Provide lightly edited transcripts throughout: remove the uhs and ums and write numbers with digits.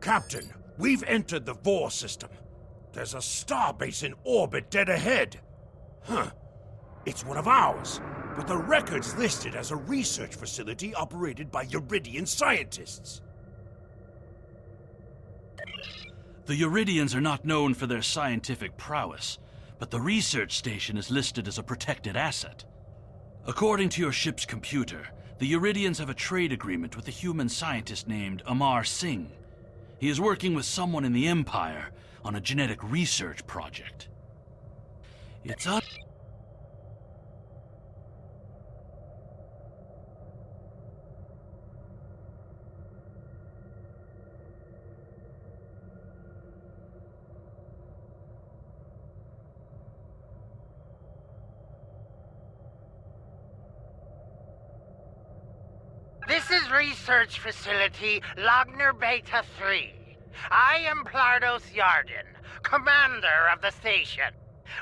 Captain, we've entered the Vor system. There's a starbase in orbit dead ahead. Huh. It's one of ours, but the record's listed as a research facility operated by Uridian scientists. The Uridians are not known for their scientific prowess, but the research station is listed as a protected asset. According to your ship's computer, the Uridians have a trade agreement with a human scientist named Amar Singh. He is working with someone in the Empire on a genetic research project. It's This is Research Facility Logner Beta 3. I am Plardos Yarden, commander of the station.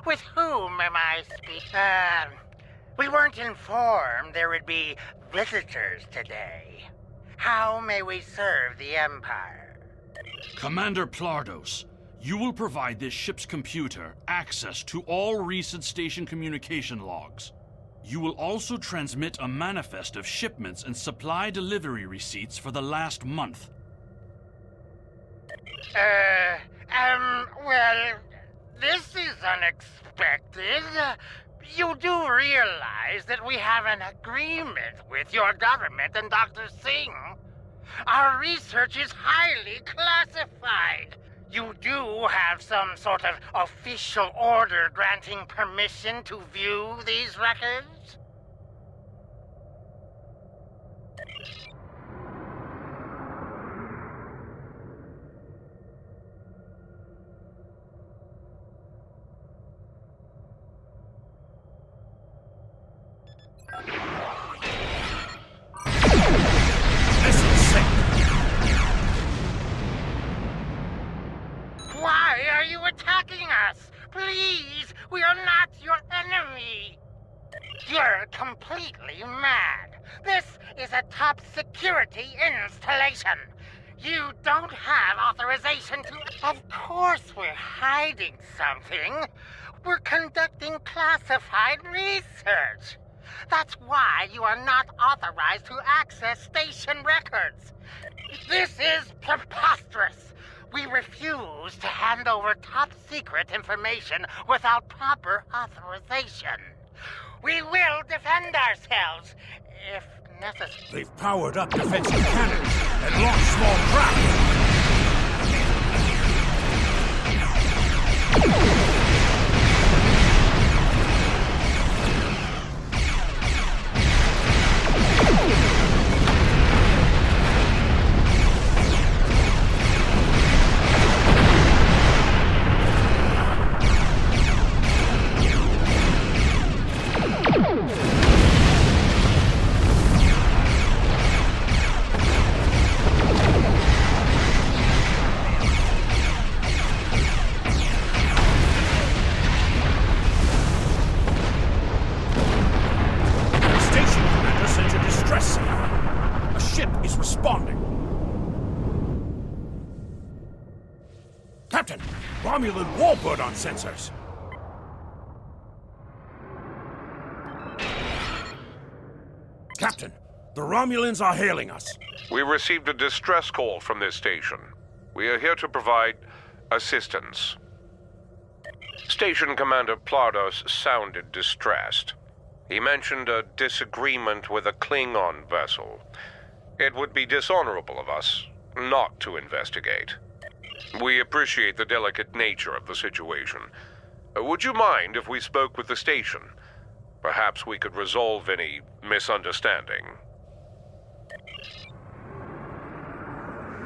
With whom am I speaking? We weren't informed there would be visitors today. How may we serve the Empire? Commander Plardos, you will provide this ship's computer access to all recent station communication logs. You will also transmit a manifest of shipments and supply delivery receipts for the last month. Well, this is unexpected. You do realize that we have an agreement with your government and Dr. Singh? Our research is highly classified. You do have some sort of official order granting permission to view these records? Why are you attacking us? Please, we are not your enemy. You're completely mad. This is a top security installation. You don't have authorization to... Of course we're hiding something. We're conducting classified research. That's why you are not authorized to access station records. This is preposterous. We refuse to hand over top-secret information without proper authorization. We will defend ourselves, if necessary. They've powered up defensive cannons and launched small craft. A ship is responding. Captain, Romulan warbird on sensors. Captain, the Romulans are hailing us. We received a distress call from this station. We are here to provide assistance. Station Commander Plardos sounded distressed. He mentioned a disagreement with a Klingon vessel. It would be dishonorable of us not to investigate. We appreciate the delicate nature of the situation. Would you mind if we spoke with the station? Perhaps we could resolve any misunderstanding.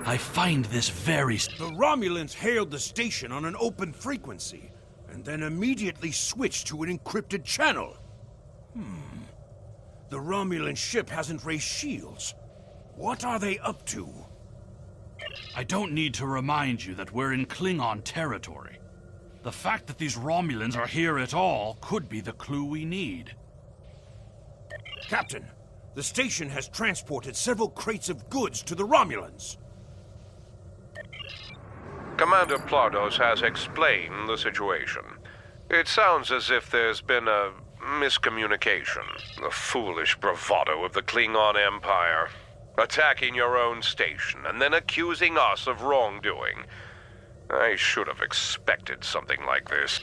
I find this very... The Romulans hailed the station on an open frequency, and then immediately switched to an encrypted channel. The Romulan ship hasn't raised shields. What are they up to? I don't need to remind you that we're in Klingon territory. The fact that these Romulans are here at all could be the clue we need. Captain, the station has transported several crates of goods to the Romulans. Commander Plardos has explained the situation. It sounds as if there's been a miscommunication. The foolish bravado of the Klingon Empire. Attacking your own station and then accusing us of wrongdoing. I should have expected something like this.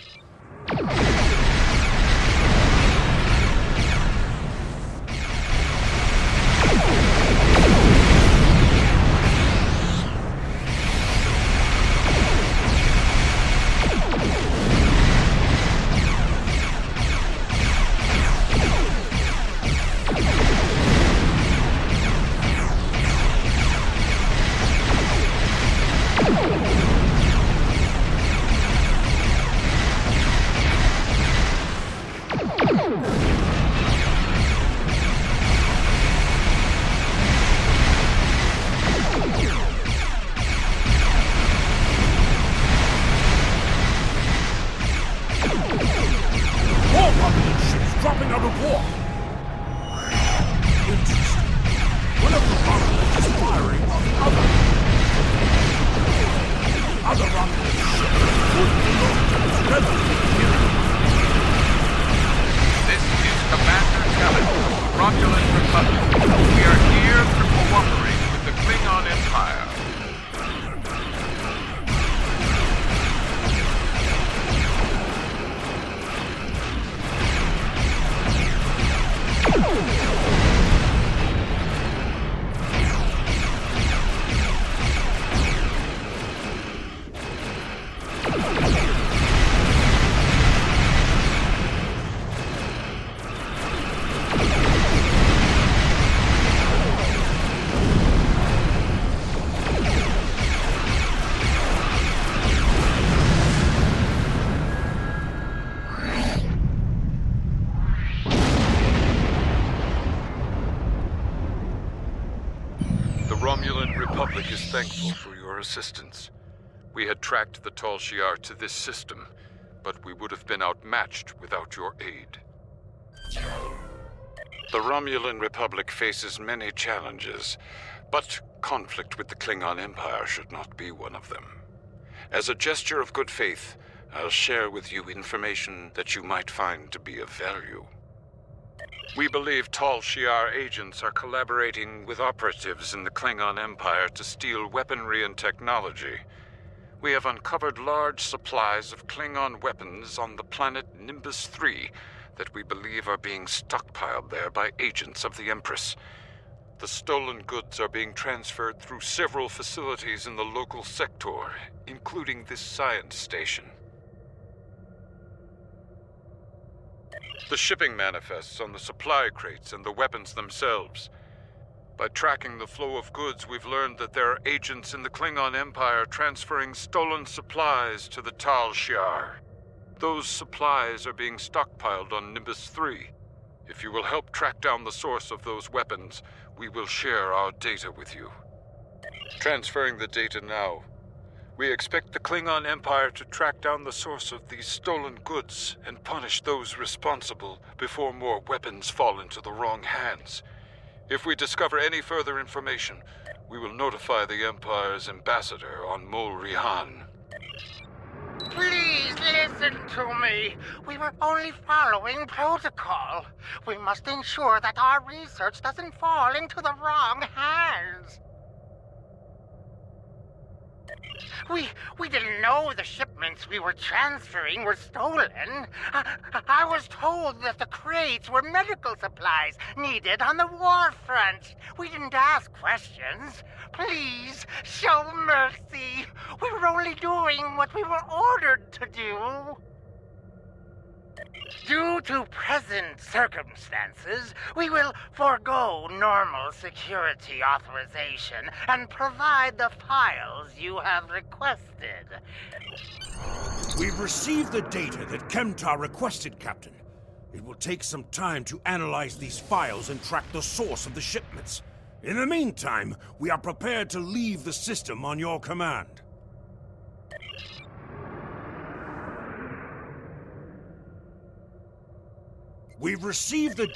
Dropping out of war! Interesting. One of the Romulans is firing on the other. The other Romulan ship would belong to this rebel. This is Commander Kelly, Romulan Republic. We are here to cooperate with the Klingon Empire. The Romulan Republic is thankful for your assistance. We had tracked the Tal Shiar to this system, but we would have been outmatched without your aid. The Romulan Republic faces many challenges, but conflict with the Klingon Empire should not be one of them. As a gesture of good faith, I'll share with you information that you might find to be of value. We believe Tal Shiar agents are collaborating with operatives in the Klingon Empire to steal weaponry and technology. We have uncovered large supplies of Klingon weapons on the planet Nimbus 3 that we believe are being stockpiled there by agents of the Empress. The stolen goods are being transferred through several facilities in the local sector, including this science station. The shipping manifests on the supply crates and the weapons themselves. By tracking the flow of goods, we've learned that there are agents in the Klingon Empire transferring stolen supplies to the Tal Shiar. Those supplies are being stockpiled on Nimbus 3. If you will help track down the source of those weapons, we will share our data with you. Transferring the data now. We expect the Klingon Empire to track down the source of these stolen goods and punish those responsible before more weapons fall into the wrong hands. If we discover any further information, we will notify the Empire's ambassador on Mol Rihan. Please listen to me. We were only following protocol. We must ensure that our research doesn't fall into the wrong hands. We didn't know the shipments we were transferring were stolen. I was told that the crates were medical supplies needed on the war front. We didn't ask questions. Please, show mercy. We were only doing what we were ordered to do. Due to present circumstances, we will forego normal security authorization and provide the files you have requested. We've received the data that Kemtar requested, Captain. It will take some time to analyze these files and track the source of the shipments. In the meantime, we are prepared to leave the system on your command. We've received the...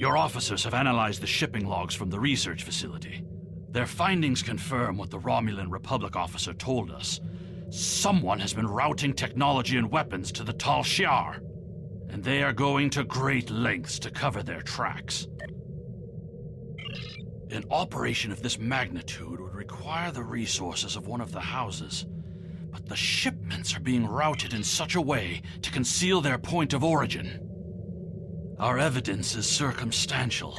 Your officers have analyzed the shipping logs from the research facility. Their findings confirm what the Romulan Republic officer told us. Someone has been routing technology and weapons to the Tal Shiar, and they are going to great lengths to cover their tracks. An operation of this magnitude would require the resources of one of the houses, but the shipments are being routed in such a way to conceal their point of origin. Our evidence is circumstantial.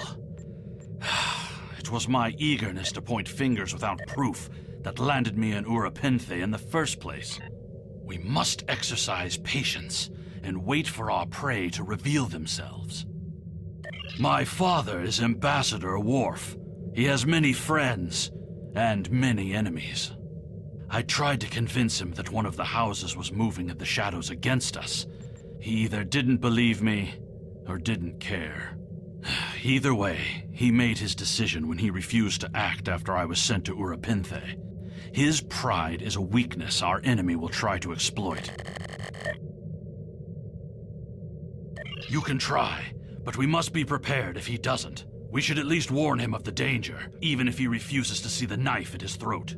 It was my eagerness to point fingers without proof that landed me in Urapinthe in the first place. We must exercise patience and wait for our prey to reveal themselves. My father is Ambassador Worf. He has many friends and many enemies. I tried to convince him that one of the houses was moving in the shadows against us. He either didn't believe me or didn't care. Either way, he made his decision when he refused to act after I was sent to Urapinthe. His pride is a weakness our enemy will try to exploit. You can try, but we must be prepared if he doesn't. We should at least warn him of the danger, even if he refuses to see the knife at his throat.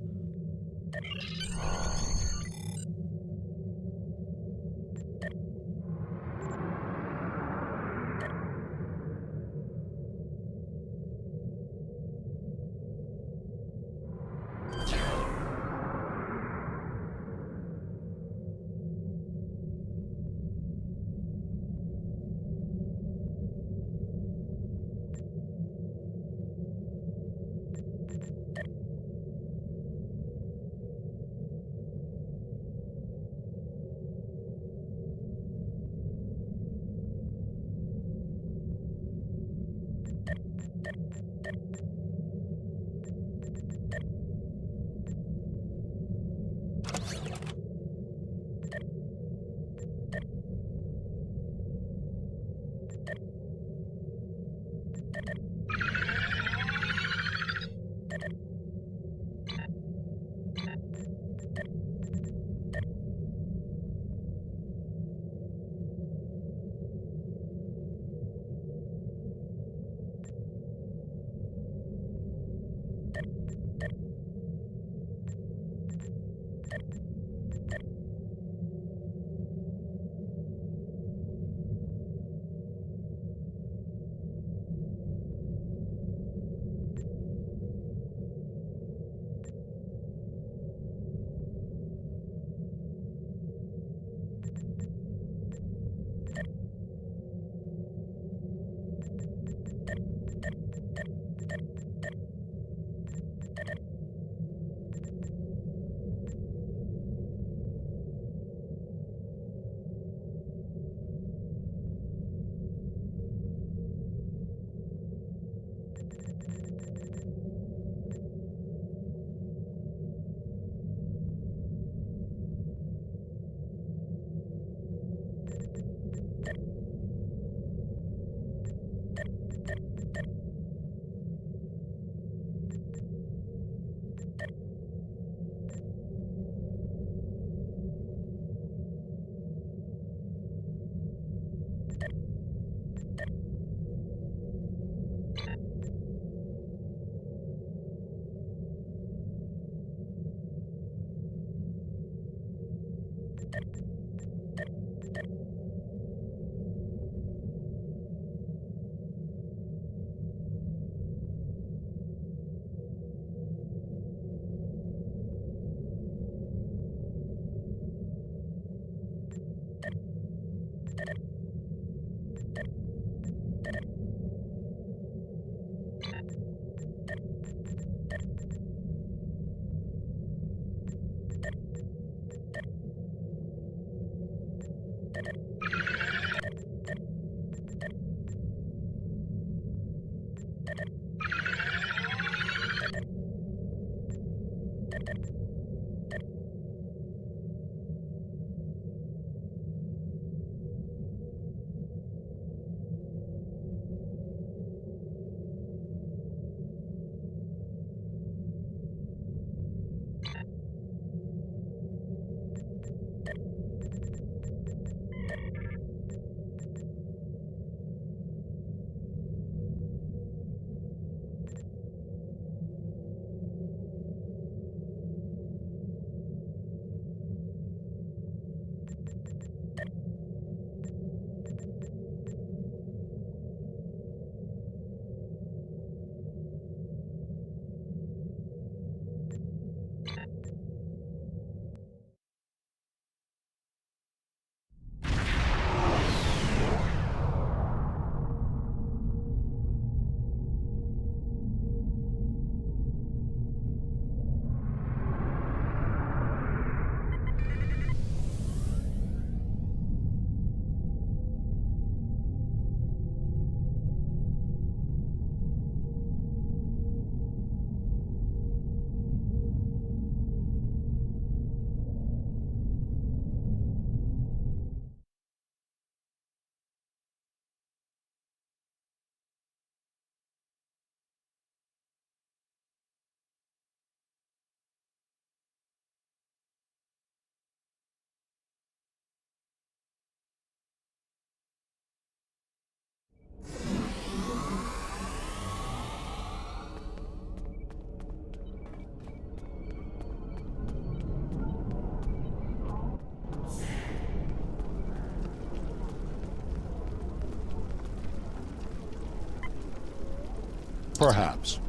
Perhaps.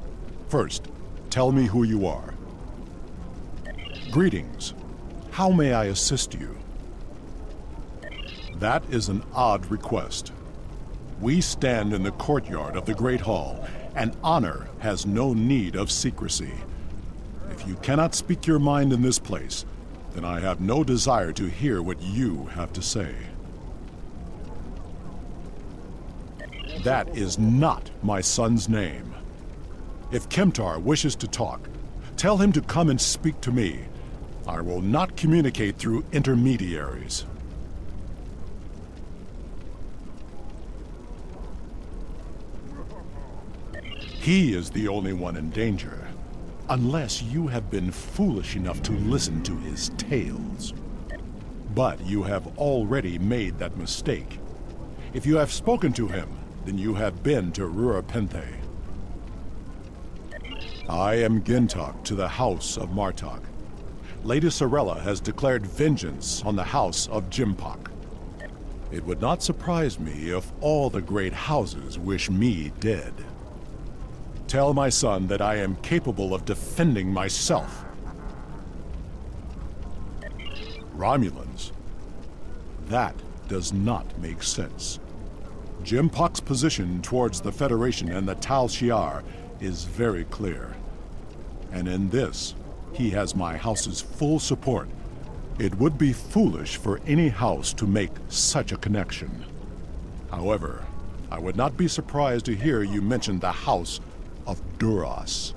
First, tell me who you are. Greetings. How may I assist you? That is an odd request. We stand in the courtyard of the Great Hall, and honor has no need of secrecy. If you cannot speak your mind in this place, then I have no desire to hear what you have to say. That is not my son's name. If Kemtar wishes to talk, tell him to come and speak to me. I will not communicate through intermediaries. He is the only one in danger, unless you have been foolish enough to listen to his tales. But you have already made that mistake. If you have spoken to him, then you have been to Rurapenthe. I am Gintok to the House of Martok. Lady Sorella has declared vengeance on the House of Jimpok. It would not surprise me if all the great houses wish me dead. Tell my son that I am capable of defending myself. Romulans? That does not make sense. Jimpok's position towards the Federation and the Tal Shiar is very clear. And in this, he has my house's full support. It would be foolish for any house to make such a connection. However, I would not be surprised to hear you mention the House of Duras.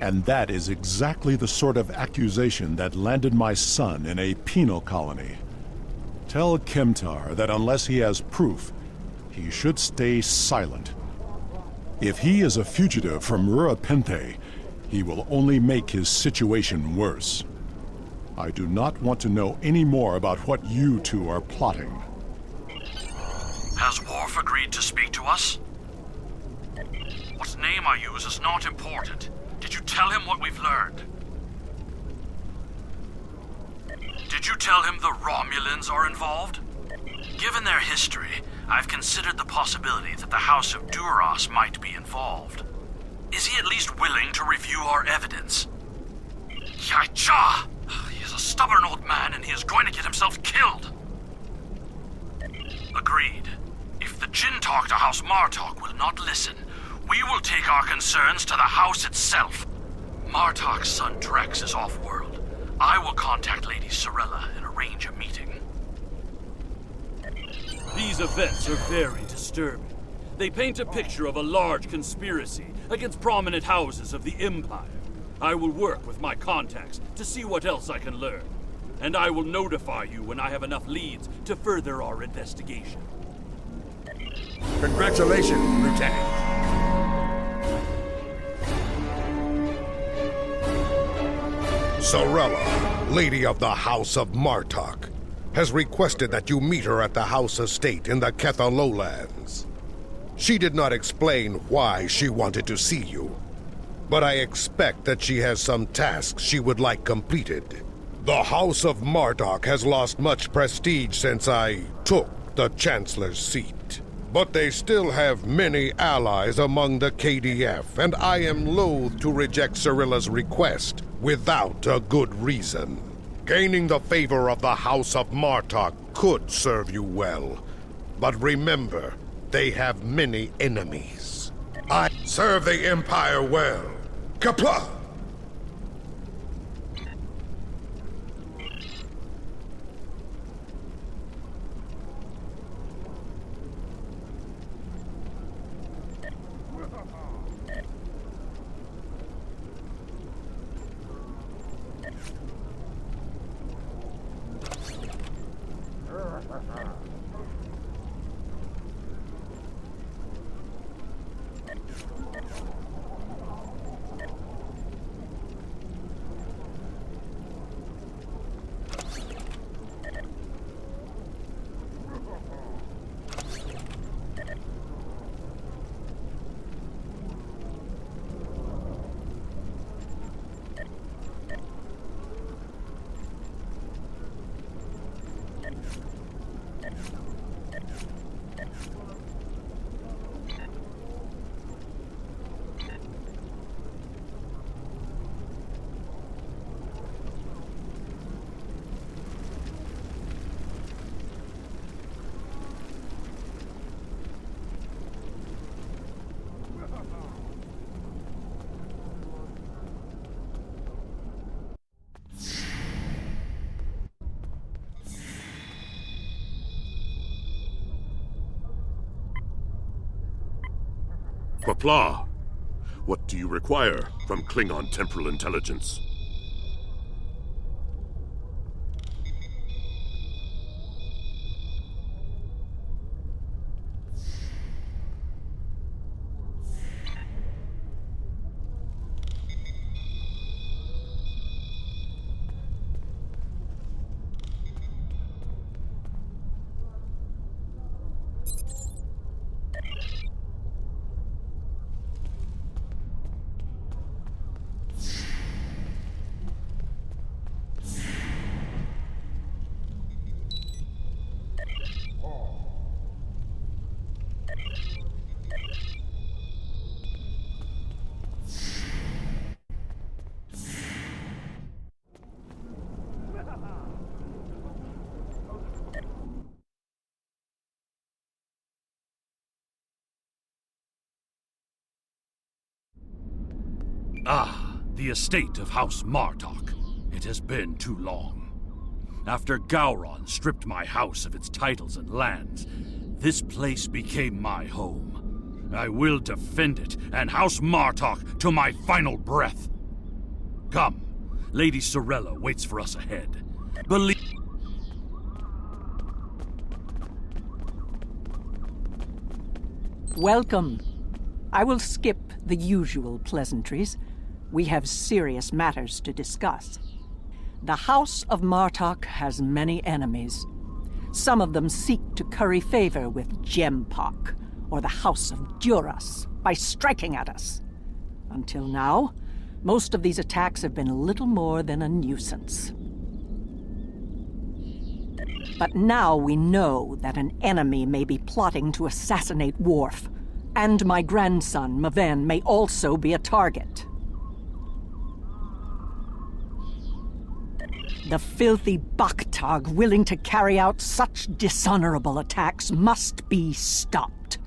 And that is exactly the sort of accusation that landed my son in a penal colony. Tell Kemtar that unless he has proof, he should stay silent. If he is a fugitive from Rurapenthe, he will only make his situation worse. I do not want to know any more about what you two are plotting. Has Worf agreed to speak to us? What name I use is not important. Did you tell him what we've learned? Did you tell him the Romulans are involved? Given their history, I've considered the possibility that the House of Duras might be involved. Is he at least willing to review our evidence? Yaicha! He is a stubborn old man and he is going to get himself killed. Agreed. If the Jintok to House Martok will not listen, we will take our concerns to the house itself. Martok's son Drex is off-world. I will contact Lady Sorella and arrange a meeting. These events are very disturbing. They paint a picture of a large conspiracy against prominent houses of the Empire. I will work with my contacts to see what else I can learn. And I will notify you when I have enough leads to further our investigation. Congratulations, Lieutenant. Sorella, Lady of the House of Martok, has requested that you meet her at the House Estate in the Ketha Lowlands. She did not explain why she wanted to see you, but I expect that she has some tasks she would like completed. The House of Martok has lost much prestige since I took the Chancellor's seat. But they still have many allies among the KDF, and I am loath to reject Sorella's request without a good reason. Gaining the favor of the House of Martok could serve you well. But remember, they have many enemies. I serve the Empire well. Kapla! Qapla', what do you require from Klingon temporal intelligence? Ah, the estate of House Martok. It has been too long. After Gowron stripped my house of its titles and lands, this place became my home. I will defend it and House Martok to my final breath. Come, Lady Sorella waits for us ahead. Believe... Welcome. I will skip the usual pleasantries. We have serious matters to discuss. The House of Martok has many enemies. Some of them seek to curry favor with Jempok, or the House of Duras, by striking at us. Until now, most of these attacks have been little more than a nuisance. But now we know that an enemy may be plotting to assassinate Worf, and my grandson, Maven, may also be a target. The filthy Baktag willing to carry out such dishonorable attacks must be stopped.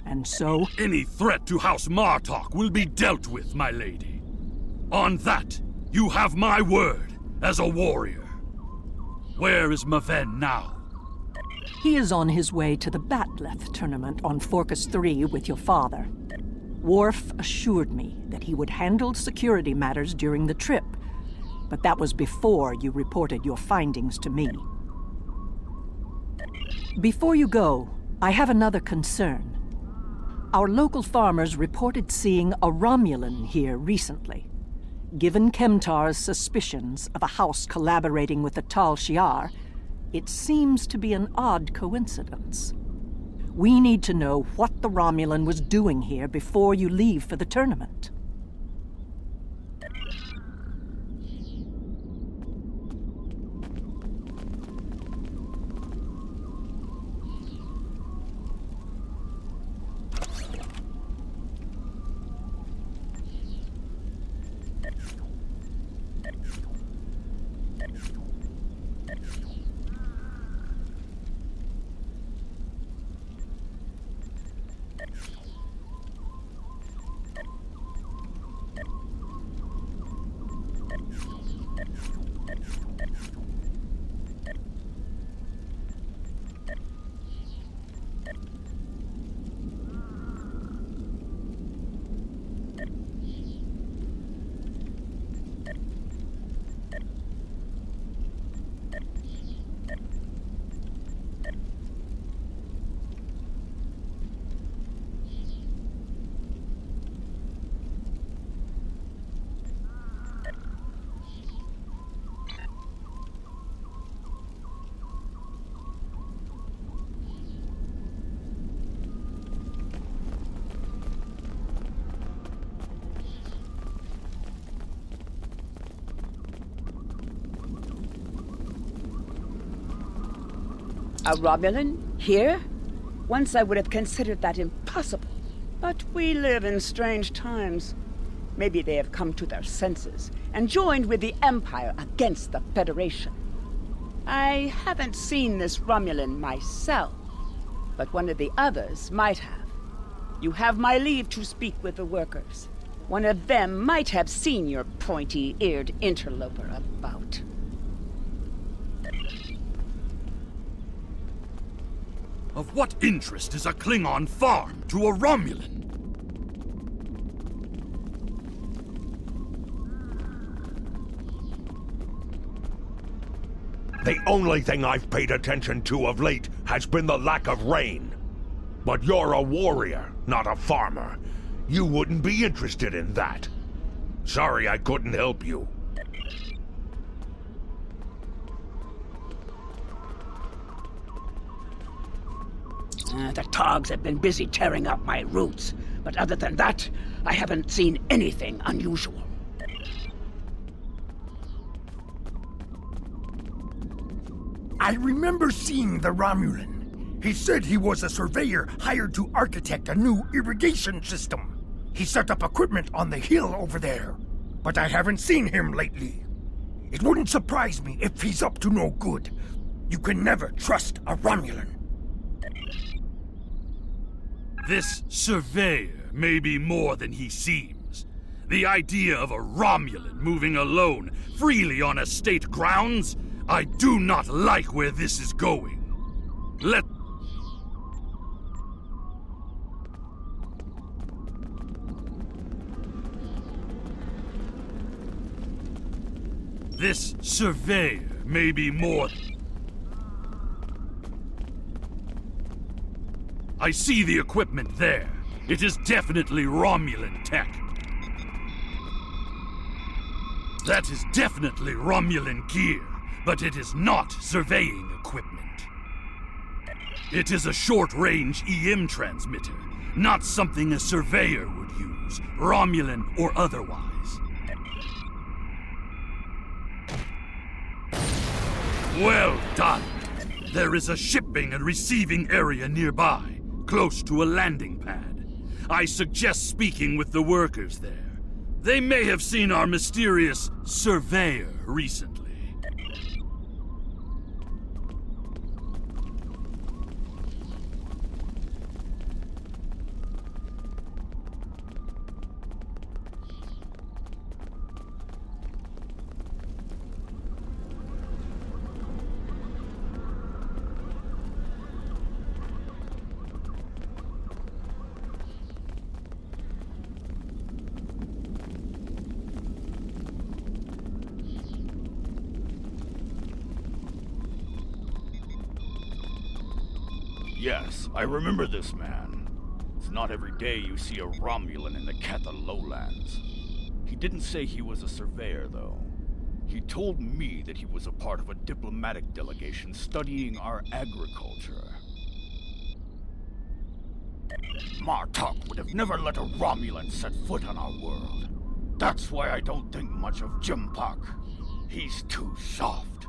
And so... Any threat to House Martok will be dealt with, my lady. On that, you have my word as a warrior. Where is Maven now? He is on his way to the Batleth tournament on Forcus 3 with your father. Worf assured me that he would handle security matters during the trip, but that was before you reported your findings to me. Before you go, I have another concern. Our local farmers reported seeing a Romulan here recently. Given Kemtar's suspicions of a house collaborating with the Tal Shiar, it seems to be an odd coincidence. We need to know what the Romulan was doing here before you leave for the tournament. A Romulan? Here? Once I would have considered that impossible. But we live in strange times. Maybe they have come to their senses and joined with the Empire against the Federation. I haven't seen this Romulan myself, but one of the others might have. You have my leave to speak with the workers. One of them might have seen your pointy-eared interloper about. Of what interest is a Klingon farm to a Romulan? The only thing I've paid attention to of late has been the lack of rain. But you're a warrior, not a farmer. You wouldn't be interested in that. Sorry I couldn't help you. The Togs have been busy tearing up my roots, but other than that, I haven't seen anything unusual. I remember seeing the Romulan. He said he was a surveyor hired to architect a new irrigation system. He set up equipment on the hill over there, but I haven't seen him lately. It wouldn't surprise me if he's up to no good. You can never trust a Romulan. This surveyor may be more than he seems. The idea of a Romulan moving alone, freely on estate grounds? I do not like where this is going. This surveyor may be more... I see the equipment there. It is definitely Romulan tech. That is definitely Romulan gear, but it is not surveying equipment. It is a short-range EM transmitter, not something a surveyor would use, Romulan or otherwise. Well done! There is a shipping and receiving area nearby, close to a landing pad. I suggest speaking with the workers there. They may have seen our mysterious surveyor recently. Yes, I remember this man. It's not every day you see a Romulan in the Ketha lowlands. He didn't say he was a surveyor, though. He told me that he was a part of a diplomatic delegation studying our agriculture. Martok would have never let a Romulan set foot on our world. That's why I don't think much of Jimpak. He's too soft.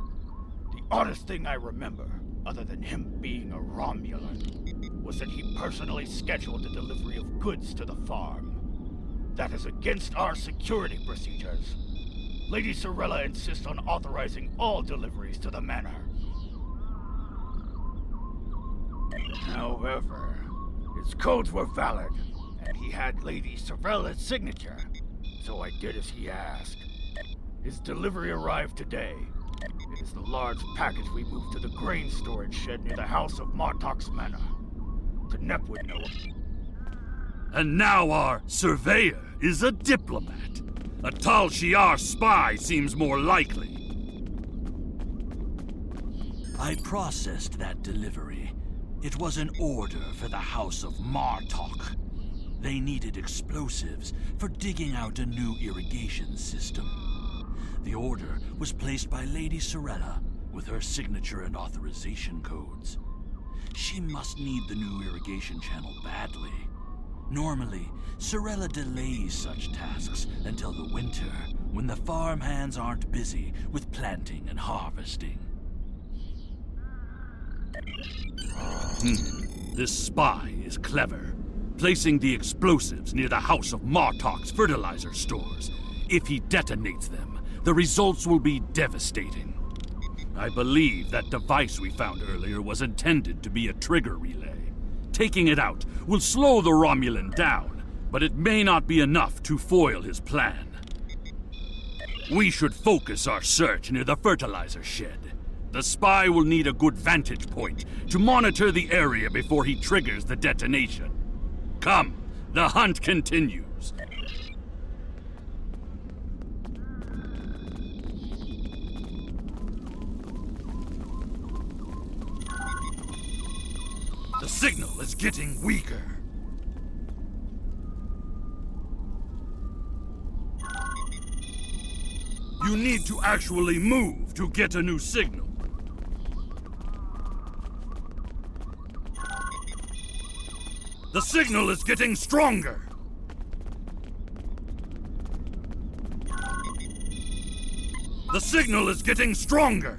The oddest thing I remember, other than him being a Romulan, was that he personally scheduled the delivery of goods to the farm. That is against our security procedures. Lady Sorella insists on authorizing all deliveries to the manor. However, his codes were valid, and he had Lady Sorella's signature, so I did as he asked. His delivery arrived today. It is the large package we moved to the grain storage shed near the house of Martok's manor. Tenep would know. And now our surveyor is a diplomat. A Tal Shiar spy seems more likely. I processed that delivery. It was an order for the House of Martok. They needed explosives for digging out a new irrigation system. The order was placed by Lady Sorella with her signature and authorization codes. She must need the new irrigation channel badly. Normally, Sorella delays such tasks until the winter, when the farm hands aren't busy with planting and harvesting. This spy is clever, placing the explosives near the House of Martok's fertilizer stores. If he detonates them, the results will be devastating. I believe that device we found earlier was intended to be a trigger relay. Taking it out will slow the Romulan down, but it may not be enough to foil his plan. We should focus our search near the fertilizer shed. The spy will need a good vantage point to monitor the area before he triggers the detonation. Come, the hunt continues. signal is getting weaker. You need to actually move to get a new signal. The signal is getting stronger. The signal is getting stronger.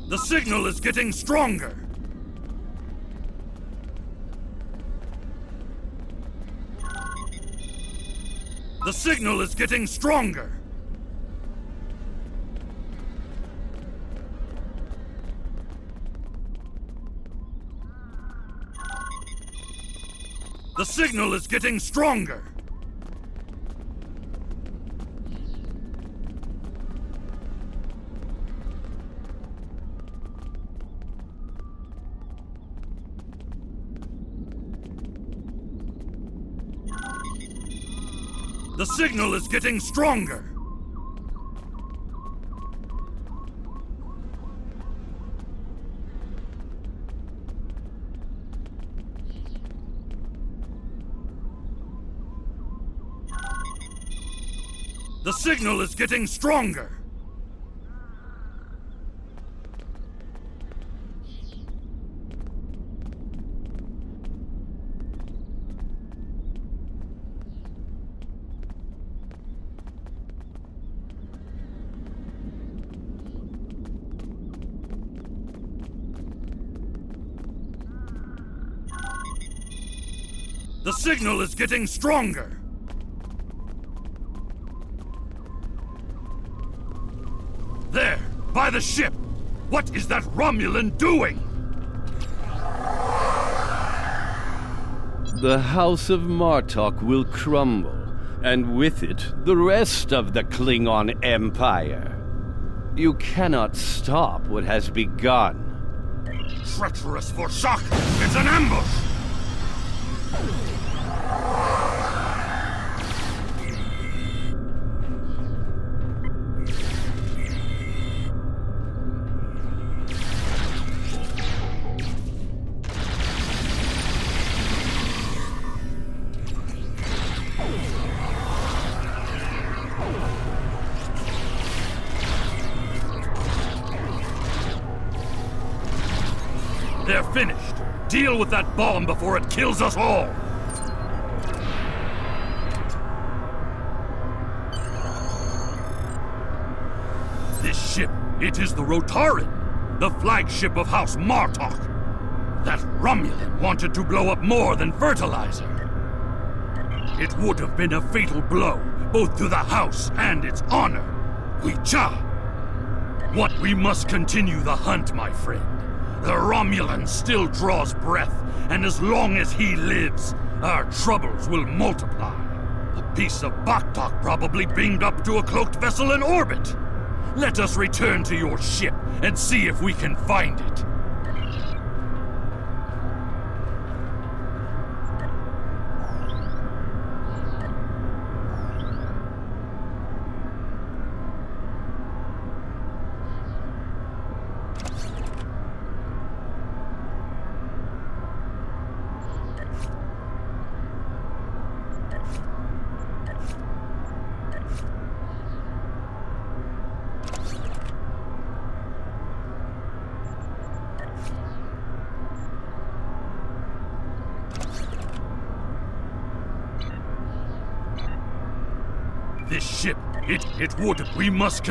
The signal is getting stronger. The signal is getting stronger. The signal is getting stronger. The signal is getting stronger. The signal is getting stronger. The signal is getting stronger. There, by the ship! What is that Romulan doing? The House of Martok will crumble, and with it, the rest of the Klingon Empire. You cannot stop what has begun. Treacherous for shock! It's an ambush! They're finished. Deal with that bomb before it kills us all! This ship, it is the Rotaran, the flagship of House Martok. That Romulan wanted to blow up more than fertilizer. It would have been a fatal blow, both to the House and its honor. What we must continue the hunt, my friend. The Romulan still draws breath, and as long as he lives, our troubles will multiply. A piece of Baktok probably beamed up to a cloaked vessel in orbit. Let us return to your ship and see if we can find it. This ship, it would. We must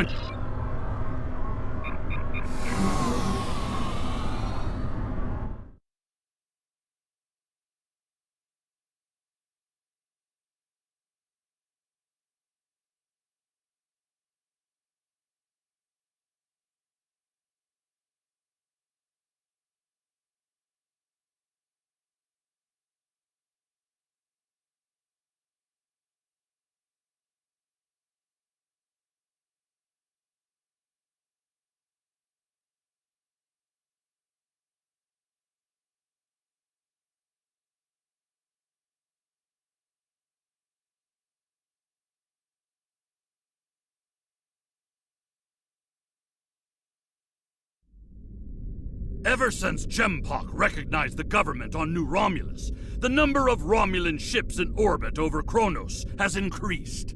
Ever since Jempok recognized the government on New Romulus, the number of Romulan ships in orbit over Kronos has increased.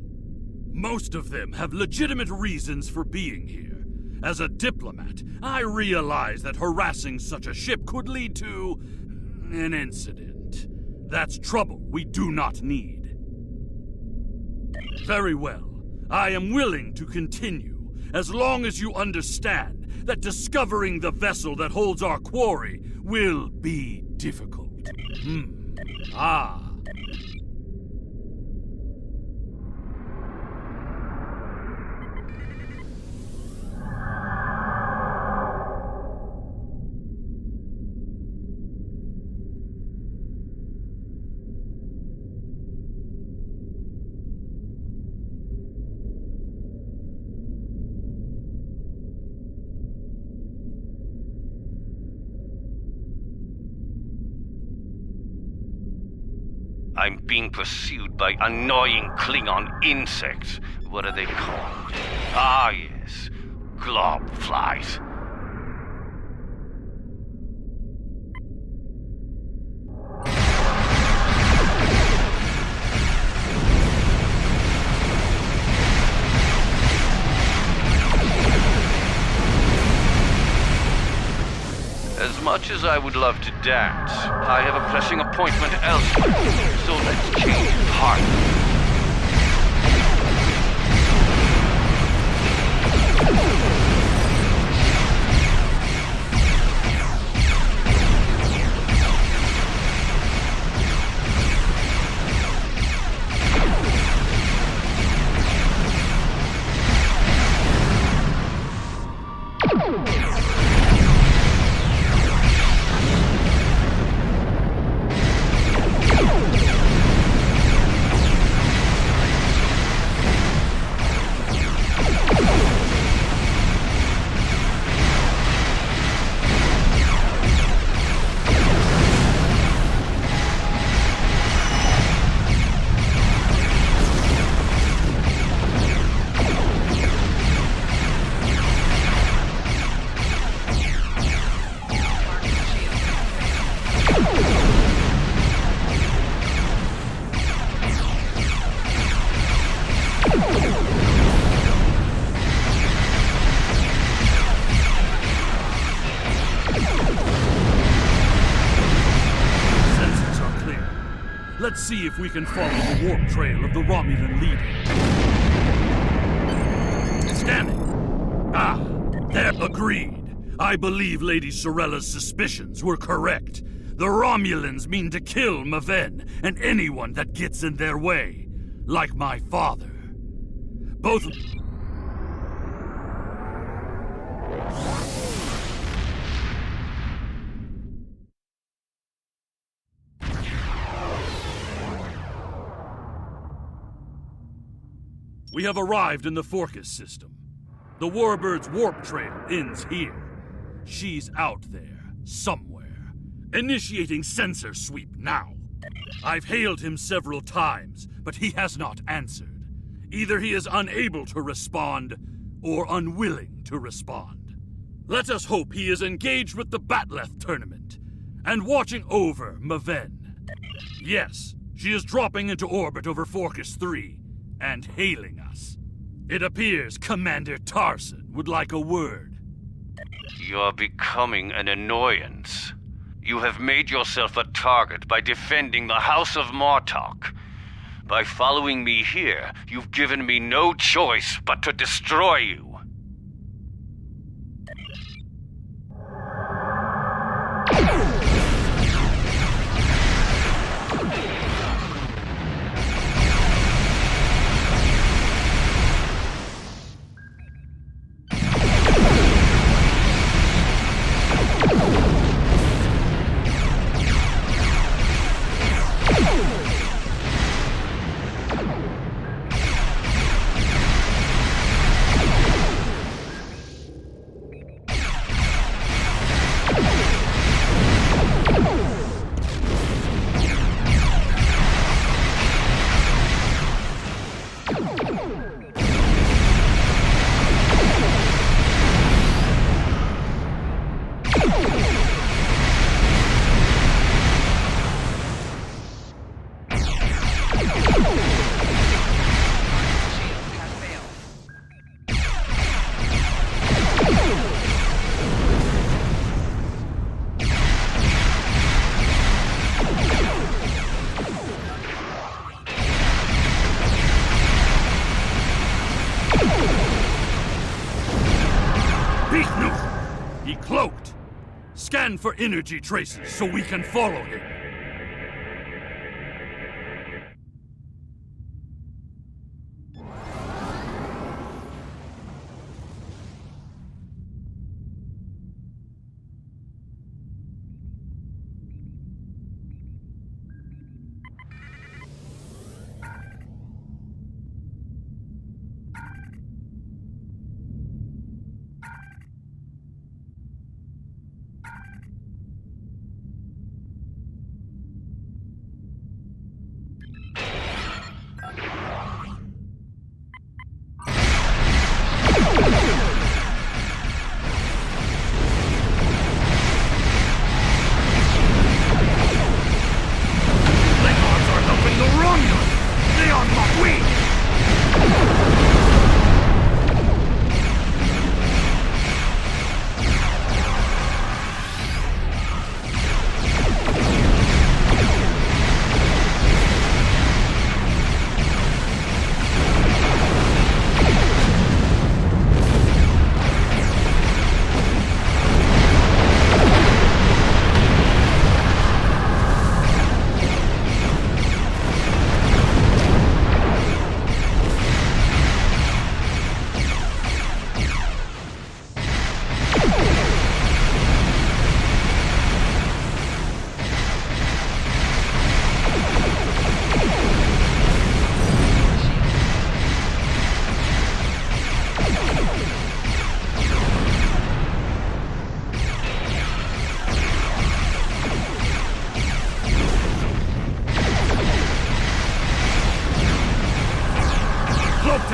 Most of them have legitimate reasons for being here. As a diplomat, I realize that harassing such a ship could lead to an incident. That's trouble we do not need. Very well. I am willing to continue, as long as you understand that discovering the vessel that holds our quarry will be difficult. Ah. I'm being pursued by annoying Klingon insects. What are they called? Ah, yes. Glob flies. As much as I would love to dance, I have a pressing appointment elsewhere, so let's change partners. Let's see if we can follow the warp trail of the Romulan leader. Scanning. Ah, they're agreed. I believe Lady Sorella's suspicions were correct. The Romulans mean to kill Maven and anyone that gets in their way. Like my father. Both... We have arrived in the Forcus system. The Warbird's warp trail ends here. She's out there, somewhere. Initiating sensor sweep now. I've hailed him several times, but he has not answered. Either he is unable to respond, or unwilling to respond. Let us hope he is engaged with the Batleth tournament, and watching over Maven. Yes, she is dropping into orbit over Forcus 3, and hailing us. It appears Commander Tarson would like a word. You're becoming an annoyance. You have made yourself a target by defending the House of Martok. By following me here, you've given me no choice but to destroy you. cloaked! Scan for energy traces so we can follow him.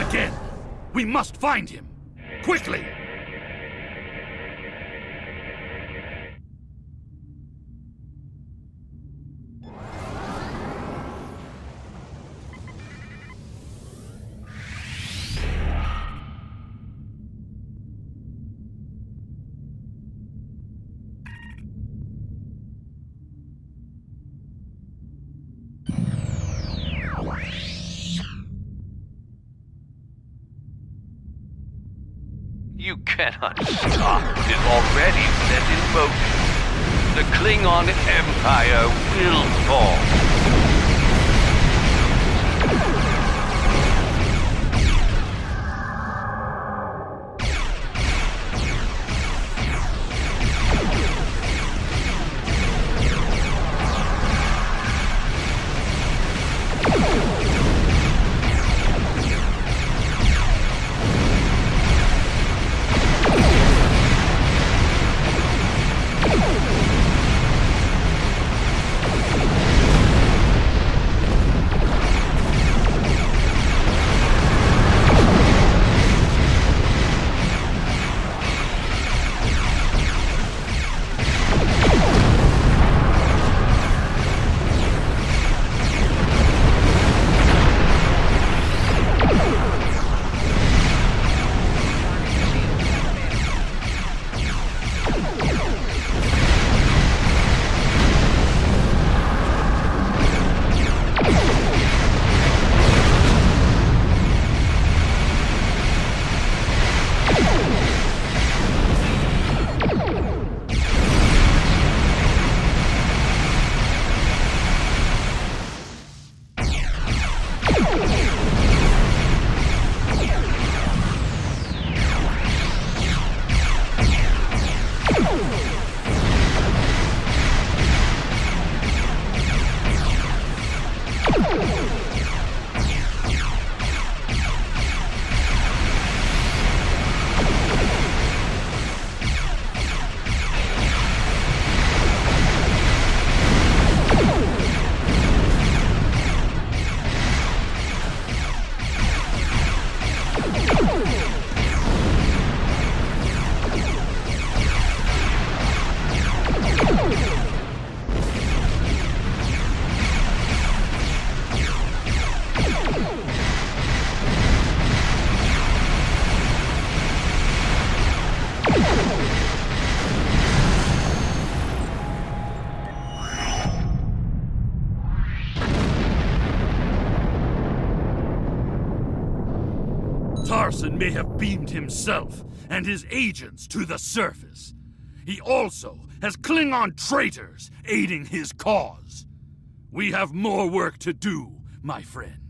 Again! We must find him! Quickly! You cannot stop what is already set in motion. The Klingon Empire will fall. Tarson may have beamed himself and his agents to the surface. he also has Klingon traitors aiding his cause. We have more work to do, my friend.